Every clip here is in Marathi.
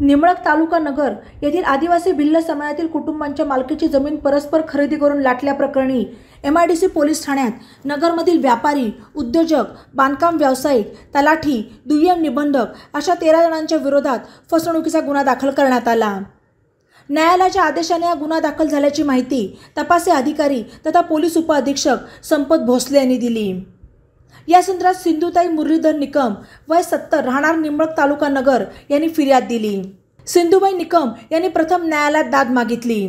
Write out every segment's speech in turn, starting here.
निंबळक तालुका नगर येथील आदिवासी भिल्ल समाजातील कुटुंबांच्या मालकीची जमीन परस्पर खरेदी करून लाटल्याप्रकरणी MIDC पोलीस ठाण्यात नगरमधील व्यापारी, उद्योजक, बांधकाम व्यावसायिक, तलाठी, दुय्यम निबंधक अशा 13 जणांच्या विरोधात फसवणुकीचा गुन्हा दाखल करण्यात आला। न्यायालयाच्या आदेशाने हा गुन्हा दाखल झाल्याची माहिती तपासी अधिकारी तथा पोलीस उपअधीक्षक संपत भोसले यांनी दिली। या संदर्भात सिंधुताई मुरलीधर निकम वय 70 राहणार निंबळक तालुका नगर यांनी फिर्याद दिली। सिंधुबाई निकम यांनी प्रथम न्यायालयात दाद मागितली।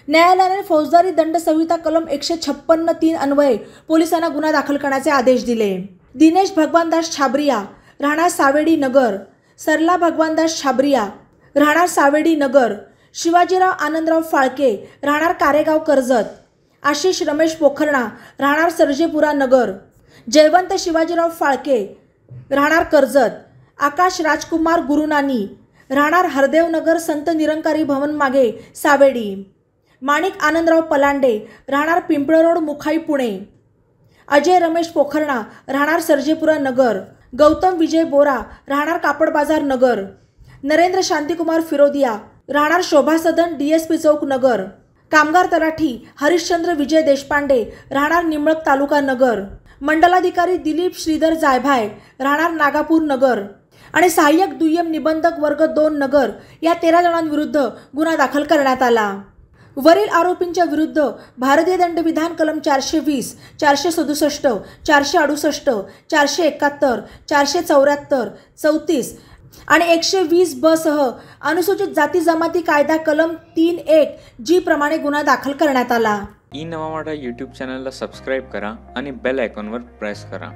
न्यायालयाने फौजदारी दंड संहिता कलम 156(3) अन्वये पोलिसांना गुन्हा दाखल करण्याचे आदेश दिले। दिनेश भगवानदास छाबरिया राहणार सावेडी नगर, सरला भगवानदास छाबरिया राहणार सावेडी नगर, शिवाजीराव आनंदराव फाळके राहणार कारेगाव कर्जत, आशिष रमेश पोखरणा राहणार सर्जेपुरा नगर, जयवंत शिवाजीराव फाळके राहणार कर्जत, आकाश राजकुमार गुरुनानी राहणार हरदेवनगर संत निरंकारी भवन मागे सावेडी, माणिक आनंदराव पलांडे राहणार पिंपळ रोड मुखाई पुणे, अजय रमेश पोखरणा राहणार सर्जेपुरा नगर, गौतम विजय बोरा राहणार कापड बाजार नगर, नरेंद्र शांतिकुमार फिरोदिया राहणार शोभा सदन DSP चौक नगर, कामगार तलाठी हरिश्चंद्र विजय देशपांडे राहणार निंबळक तालुका नगर, मंडलाधिकारी दिलीप श्रीधर जायभाय राहणार नागापूर नगर आणि सहाय्यक दुय्यम निबंधक वर्ग 2 नगर या 13 जणांविरुद्ध गुन्हा दाखल करण्यात आला। वरील आरोपींच्या विरुद्ध भारतीय दंडविधान कलम 420, 467, 468, 471, 474, 34 आणि 120(ब) सह अनुसूचित जाती जमाती कायदा कलम 3(1) प्रमाणे गुन्हा दाखल करण्यात आला। ई नवा मराठा YouTube चॅनलला सबस्क्राइब करा आणि बेल आयकॉनवर प्रेस करा।